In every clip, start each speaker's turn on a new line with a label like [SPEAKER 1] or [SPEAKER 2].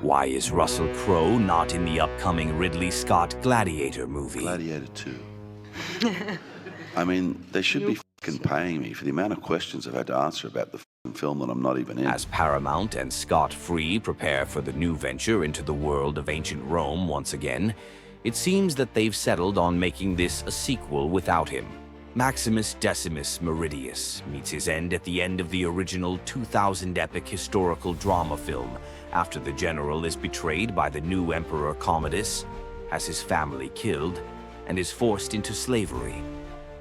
[SPEAKER 1] Why is Russell Crowe not in the upcoming Ridley Scott Gladiator movie?
[SPEAKER 2] Gladiator 2. I mean, they should be fucking paying me for the amount of questions I've had to answer about the fucking film that I'm not even in.
[SPEAKER 1] As Paramount and Scott Free prepare for the new venture into the world of ancient Rome once again, it seems that they've settled on making this a sequel without him. Maximus Decimus Meridius meets his end at the end of the original 2000 epic historical drama film after the general is betrayed by the new Emperor Commodus, has his family killed, and is forced into slavery.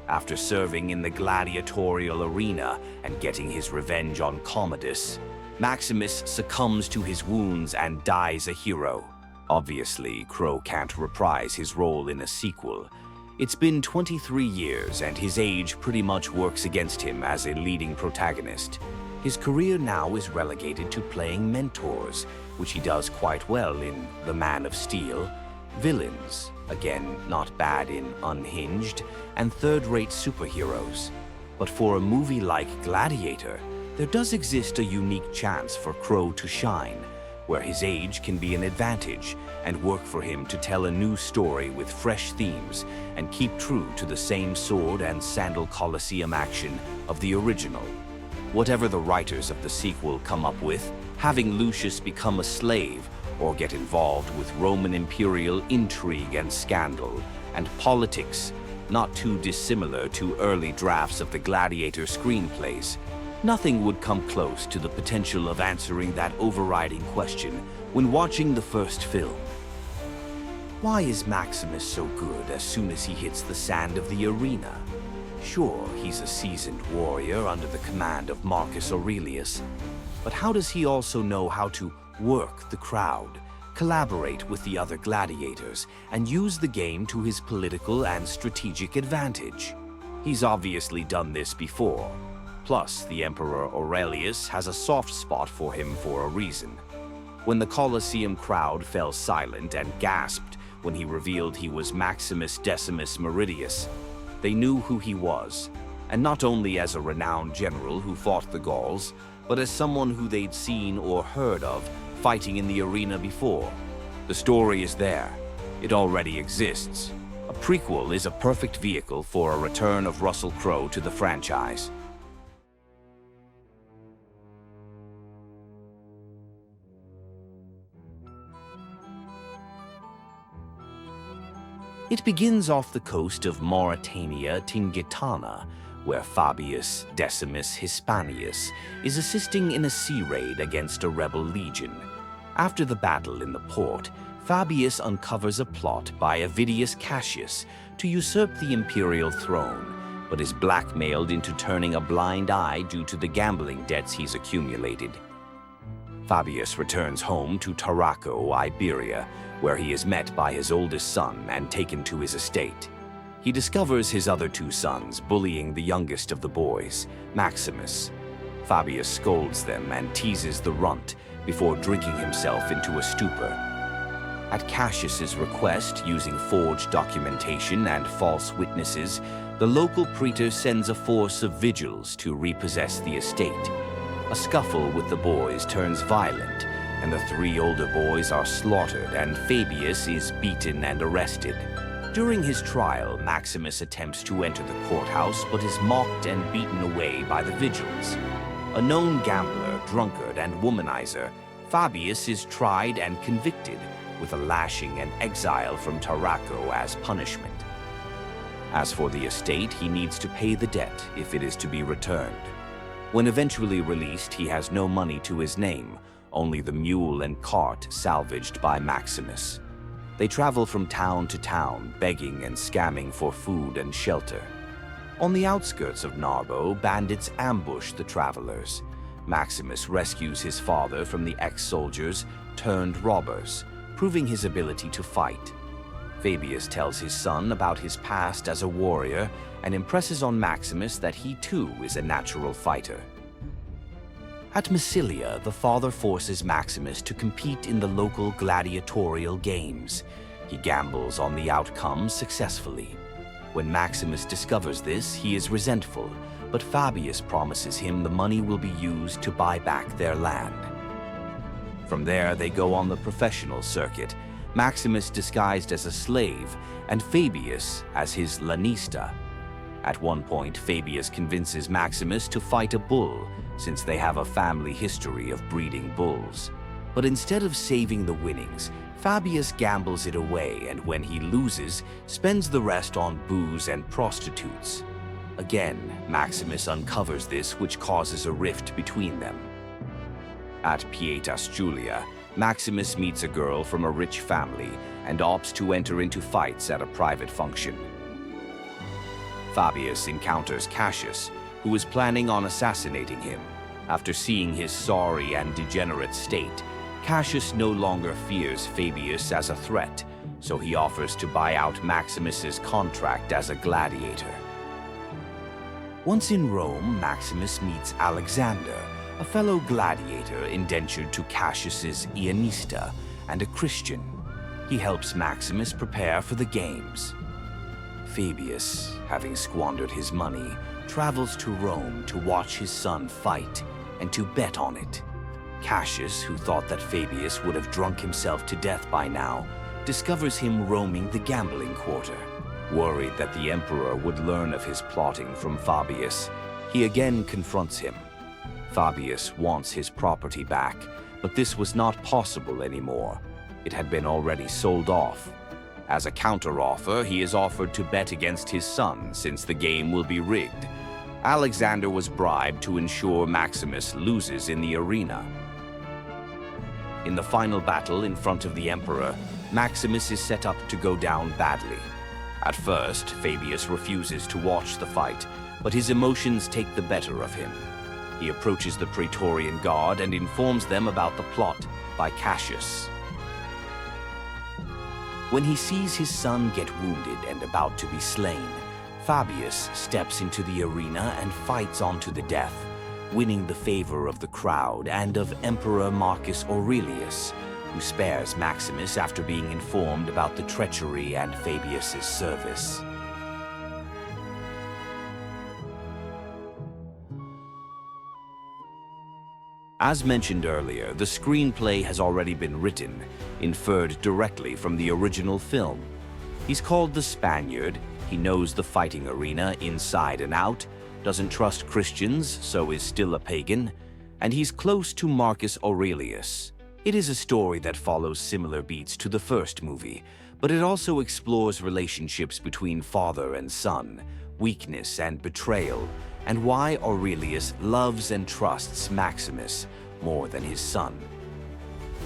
[SPEAKER 1] After serving in the gladiatorial arena and getting his revenge on Commodus, Maximus succumbs to his wounds and dies a hero. Obviously, Crowe can't reprise his role in a sequel. It's been 23 years, and his age pretty much works against him as a leading protagonist. His career now is relegated to playing mentors, which he does quite well in The Man of Steel, villains, again not bad in Unhinged, and third-rate superheroes. But for a movie like Gladiator, there does exist a unique chance for Crowe to shine, where his age can be an advantage and work for him to tell a new story with fresh themes and keep true to the same sword and sandal Colosseum action of the original. Whatever the writers of the sequel come up with, having Lucius become a slave or get involved with Roman imperial intrigue and scandal and politics, not too dissimilar to early drafts of the Gladiator screenplays, nothing would come close to the potential of answering that overriding question when watching the first film. Why is Maximus so good as soon as he hits the sand of the arena? Sure, he's a seasoned warrior under the command of Marcus Aurelius, but how does he also know how to work the crowd, collaborate with the other gladiators, and use the game to his political and strategic advantage? He's obviously done this before. Plus, the Emperor Aurelius has a soft spot for him for a reason. When the Colosseum crowd fell silent and gasped when he revealed he was Maximus Decimus Meridius, they knew who he was, and not only as a renowned general who fought the Gauls, but as someone who they'd seen or heard of fighting in the arena before. The story is there. It already exists. A prequel is a perfect vehicle for a return of Russell Crowe to the franchise. It begins off the coast of Mauritania Tingitana, where Fabius Decimus Hispanius is assisting in a sea raid against a rebel legion. After the battle in the port, Fabius uncovers a plot by Avidius Cassius to usurp the imperial throne, but is blackmailed into turning a blind eye due to the gambling debts he's accumulated. Fabius returns home to Tarraco, Iberia, where he is met by his oldest son and taken to his estate. He discovers his other two sons bullying the youngest of the boys, Maximus. Fabius scolds them and teases the runt before drinking himself into a stupor. At Cassius's request, using forged documentation and false witnesses, the local praetor sends a force of vigils to repossess the estate. A scuffle with the boys turns violent, and the three older boys are slaughtered, and Fabius is beaten and arrested. During his trial, Maximus attempts to enter the courthouse but is mocked and beaten away by the vigils. A known gambler, drunkard, and womanizer, Fabius is tried and convicted, with a lashing and exile from Tarraco as punishment. As for the estate, he needs to pay the debt if it is to be returned. When eventually released, he has no money to his name, only the mule and cart salvaged by Maximus. They travel from town to town, begging and scamming for food and shelter. On the outskirts of Narbo, bandits ambush the travelers. Maximus rescues his father from the ex-soldiers turned robbers, proving his ability to fight. Fabius tells his son about his past as a warrior and impresses on Maximus that he too is a natural fighter. At Massilia, the father forces Maximus to compete in the local gladiatorial games. He gambles on the outcome successfully. When Maximus discovers this, he is resentful, but Fabius promises him the money will be used to buy back their land. From there, they go on the professional circuit, Maximus disguised as a slave, and Fabius as his lanista. At one point, Fabius convinces Maximus to fight a bull, since they have a family history of breeding bulls. But instead of saving the winnings, Fabius gambles it away, and when he loses, spends the rest on booze and prostitutes. Again, Maximus uncovers this, which causes a rift between them. At Pietas Julia, Maximus meets a girl from a rich family and opts to enter into fights at a private function. Fabius encounters Cassius, who is planning on assassinating him. After seeing his sorry and degenerate state, Cassius no longer fears Fabius as a threat, so he offers to buy out Maximus's contract as a gladiator. Once in Rome, Maximus meets Alexander, a fellow gladiator indentured to Cassius's Ionista and a Christian. He helps Maximus prepare for the games. Fabius, having squandered his money, travels to Rome to watch his son fight and to bet on it. Cassius, who thought that Fabius would have drunk himself to death by now, discovers him roaming the gambling quarter. Worried that the emperor would learn of his plotting from Fabius, he again confronts him. Fabius wants his property back, but this was not possible anymore. It had been already sold off. As a counteroffer, he is offered to bet against his son, since the game will be rigged. Alexander was bribed to ensure Maximus loses in the arena. In the final battle in front of the emperor, Maximus is set up to go down badly. At first, Fabius refuses to watch the fight, but his emotions take the better of him. He approaches the Praetorian Guard and informs them about the plot by Cassius. When he sees his son get wounded and about to be slain, Fabius steps into the arena and fights on to the death, winning the favor of the crowd and of Emperor Marcus Aurelius, who spares Maximus after being informed about the treachery and Fabius's service. As mentioned earlier, the screenplay has already been written, inferred directly from the original film. He's called the Spaniard, he knows the fighting arena inside and out, doesn't trust Christians, so is still a pagan, and he's close to Marcus Aurelius. It is a story that follows similar beats to the first movie, but it also explores relationships between father and son, weakness and betrayal, and why Aurelius loves and trusts Maximus more than his son.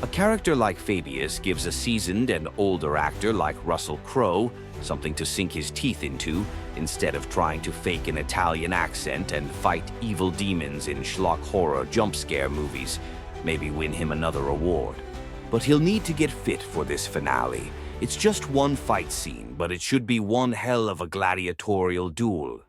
[SPEAKER 1] A character like Fabius gives a seasoned and older actor like Russell Crowe something to sink his teeth into, instead of trying to fake an Italian accent and fight evil demons in schlock horror jump scare movies, maybe win him another award. But he'll need to get fit for this finale. It's just one fight scene, but it should be one hell of a gladiatorial duel.